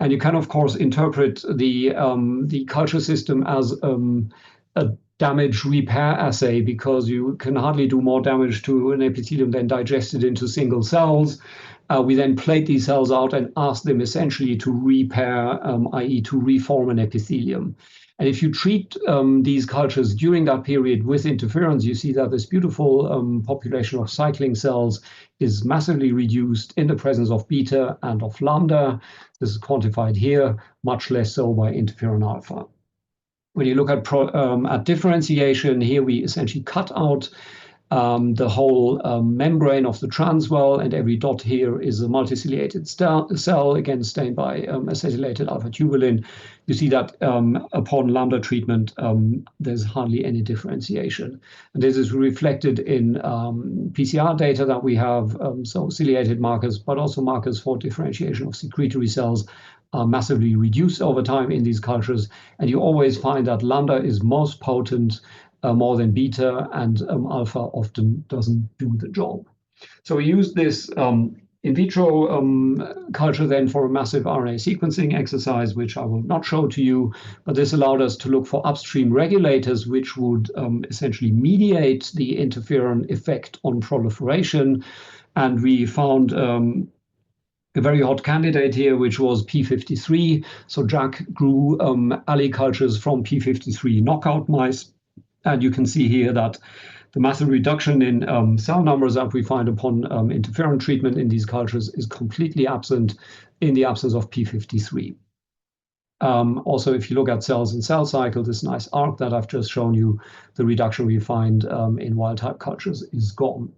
S2: And you can, of course, interpret the culture system as a damage repair assay because you can hardly do more damage to an epithelium than digest it into single cells. We then plate these cells out and ask them essentially to repair, i.e. to reform an epithelium. And if you treat these cultures during that period with interferons, you see that this beautiful population of cycling cells is massively reduced in the presence of beta and of lambda. This is quantified here, much less so by interferon alpha. When you look at differentiation, here we essentially cut out the whole membrane of the transwell, and every dot here is a multiciliated cell, again stained by acetylated alpha-tubulin. You see that upon lambda treatment, there's hardly any differentiation. And this is reflected in PCR data that we have, so ciliated markers, but also markers for differentiation of secretory cells are massively reduced over time in these cultures. And you always find that lambda is most potent more than beta, and alpha often doesn't do the job. So we used this in vitro culture then for a massive RNA sequencing exercise, which I will not show to you, but this allowed us to look for upstream regulators, which would essentially mediate the interferon effect on proliferation. And we found a very hot candidate here, which was P53. So Jack grew alley cultures from P53 knockout mice. And you can see here that the massive reduction in cell numbers that we find upon interferon treatment in these cultures is completely absent in the absence of P53. Also, if you look at cells in cell cycle, this nice arc that I've just shown you, the reduction we find in wild type cultures is gone.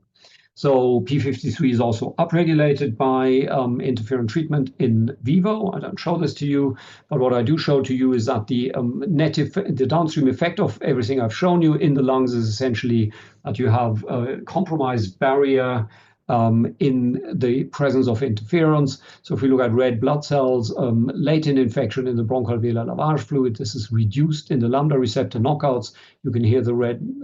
S2: So P53 is also upregulated by interferon treatment in vivo. I don't show this to you, but what I do show to you is that the the downstream effect of everything I've shown you in the lungs is essentially that you have a compromised barrier in the presence of interferons. So if we look at red blood cells, late in infection in the bronchoalveolar lavage fluid, this is reduced in the lambda receptor knockouts. You can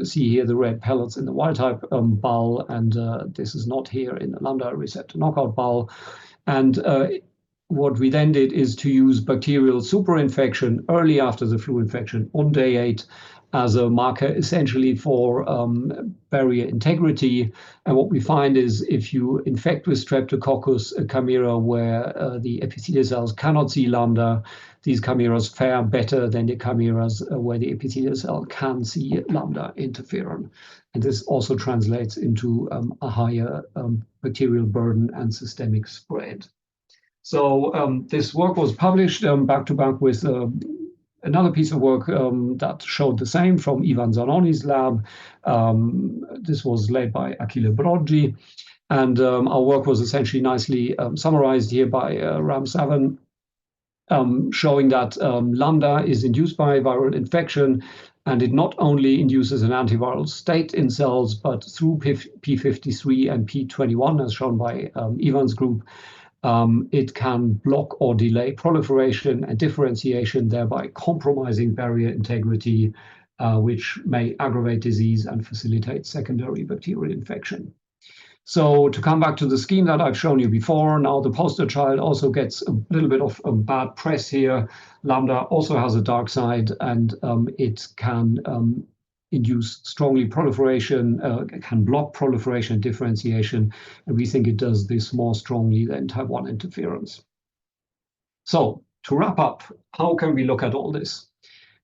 S2: see here the red pellets in the wild type bowel, and this is not here in the lambda receptor knockout bowel. And what we then did is to use bacterial superinfection early after the flu infection on day 8 as a marker essentially for barrier integrity. And what we find is if you infect with Streptococcus a chimera where the epithelial cells cannot see lambda, these chimeras fare better than the chimeras where the epithelial cell can see lambda interferon. And this also translates into a higher bacterial burden and systemic spread. So this work was published back to back with another piece of work that showed the same from Ivan Zanoni's lab. This was led by Achille Broggi. And our work was essentially nicely summarized here by Ram Savan, showing that lambda is induced by viral infection, and it not only induces an antiviral state in cells, but through P53 and P21, as shown by Ivan's group, it can block or delay proliferation and differentiation, thereby compromising barrier integrity, which may aggravate disease and facilitate secondary bacterial infection. So to come back to the scheme that I've shown you before, now the poster child also gets a little bit of bad press here. Lambda also has a dark side, and it can induce strongly proliferation, can block proliferation and differentiation, and we think it does this more strongly than type 1 interferons. So to wrap up, how can we look at all this?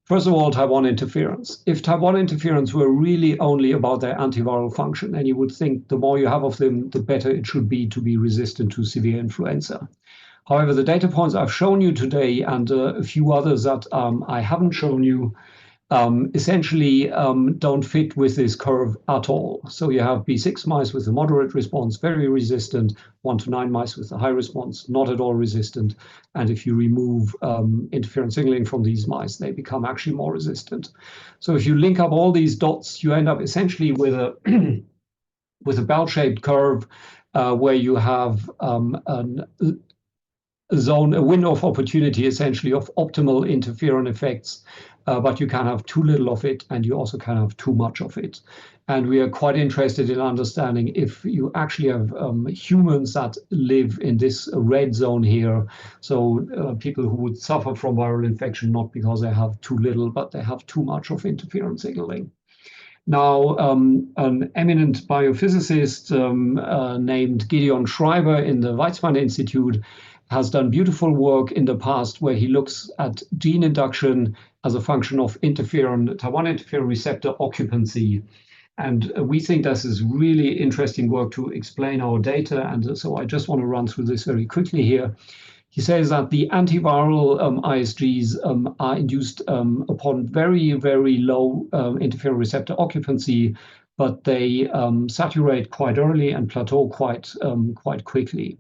S2: First of all, type 1 interferons. If type 1 interferons were really only about their antiviral function, and you would think the more you have of them, the better it should be to be resistant to severe influenza. However, the data points I've shown you today and a few others that I haven't shown you essentially don't fit with this curve at all. So you have B6 mice with a moderate response, very resistant, 1 to 9 mice with a high response, not at all resistant. And if you remove interferon signaling from these mice, they become actually more resistant. So if you link up all these dots, you end up essentially with a with a bell-shaped curve where you have a window of opportunity essentially of optimal interferon effects, but you can have too little of it, and you also can have too much of it. And we are quite interested in understanding if you actually have humans that live in this red zone here, so people who would suffer from viral infection, not because they have too little, but they have too much of interferon signaling. Now, an eminent biophysicist named Gideon Schreiber in the Weizmann Institute has done beautiful work in the past where he looks at gene induction as a function of interferon, type 1 interferon receptor occupancy. And we think this is really interesting work to explain our data. And so I just want to run through this very quickly here. He says that the antiviral ISGs are induced upon very, very low interferon receptor occupancy, but they saturate quite early and plateau quite quickly.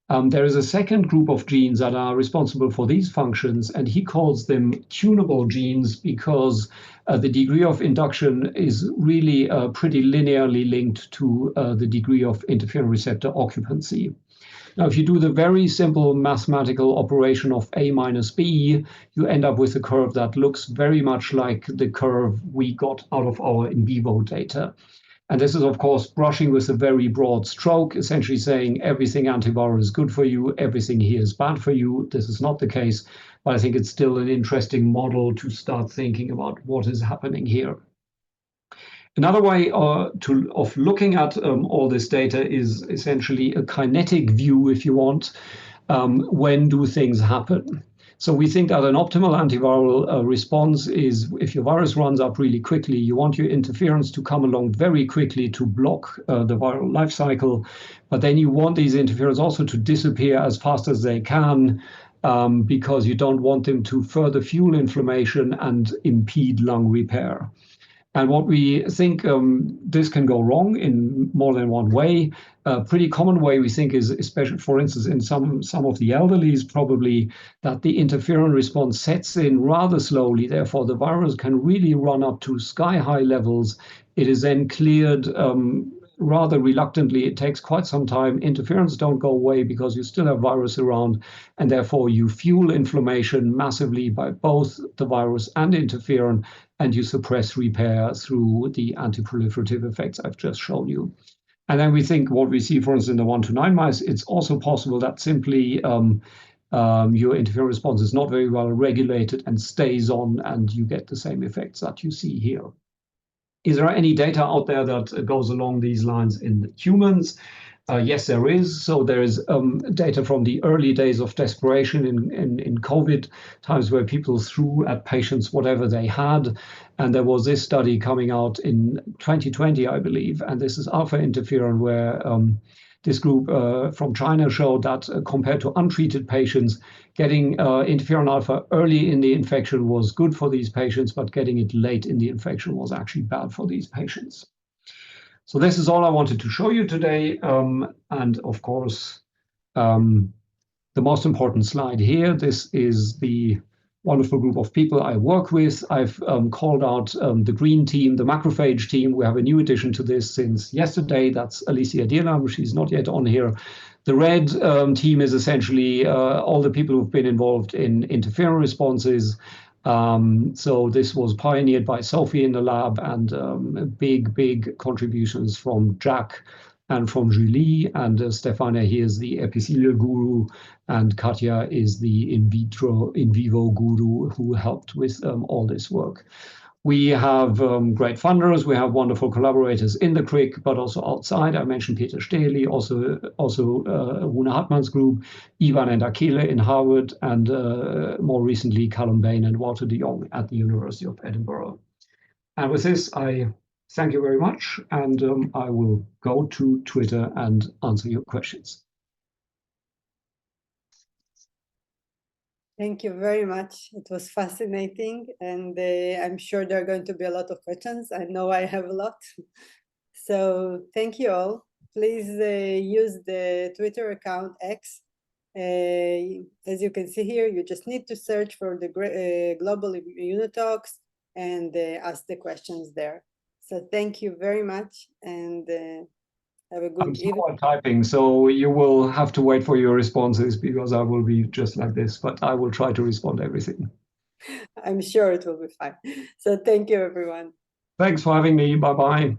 S2: There is a second group of genes that are responsible for these functions, and he calls them tunable genes because the degree of induction is really pretty linearly linked to the degree of interferon receptor occupancy. Now, if you do the very simple mathematical operation of A minus B, you end up with a curve that looks very much like the curve we got out of our in vivo data. And this is, of course, brushing with a very broad stroke, essentially saying everything antiviral is good for you, everything here is bad for you. This is not the case, but I think it's still an interesting model to start thinking about what is happening here. Another way of looking at all this data is essentially a kinetic view, if you want. When do things happen? So we think that an optimal antiviral response is if your virus runs up really quickly, you want your interferons to come along very quickly to block the viral life cycle. But then you want these interferons also to disappear as fast as they can, because you don't want them to further fuel inflammation and impede lung repair. And what we think this can go wrong in more than one way. A pretty common way we think is, especially for instance, in some of the elderlies, probably that the interferon response sets in rather slowly. Therefore, the virus can really run up to sky-high levels. It is then cleared rather reluctantly. It takes quite some time. Interferons don't go away because you still have virus around, and therefore you fuel inflammation massively by both the virus and interferon, and you suppress repair through the anti-proliferative effects I've just shown you. And then we think what we see, for instance, in the 1 to 9 mice, it's also possible that simply your interferon response is not very well regulated and stays on, and you get the same effects that you see here. Is there any data out there that goes along these lines in humans? Yes, there is. So there is data from the early days of desperation in COVID, times where people threw at patients whatever they had. And there was this study coming out in 2020, I believe, and this is alpha interferon, where this group from China showed that compared to untreated patients, getting interferon alpha early in the infection was good for these patients, but getting it late in the infection was actually bad for these patients. So this is all I wanted to show you today. And of course, the most important slide here, this is the wonderful group of people I work with. I've called out the green team, the macrophage team. We have a new addition to this since yesterday. That's Alicia Dierlam. She's not yet on here. The red team is essentially all the people who've been involved in interferon responses. So this was pioneered by Sophie in the lab, and big contributions from Jack and from Julie, and Stefania here is the epithelial guru, and Katja is the in vivo guru who helped with all this work. We have great funders. We have wonderful collaborators in the CRIC, but also outside. I mentioned Peter Stehli, also Rune Hartmann's group, Ivan and Akile in Harvard, and more recently, Callum Bain and Walter de Jong at the University of Edinburgh. And with this, I thank you very much, and I will go to Twitter and answer your questions.
S1: Thank you very much. It was fascinating, and I'm sure there are going to be a lot of questions. I know I have a lot. So thank you all. Please use the Twitter account X. As you can see here, you just need to search for the Global IMMUNOTALKs and ask the questions there. So thank you very much, and have a good evening.
S2: I'm typing, so you will have to wait for your responses because I will be just like this, but I will try to respond to everything.
S1: I'm sure it will be fine. So thank you, everyone.
S2: Thanks for having me. Bye-bye.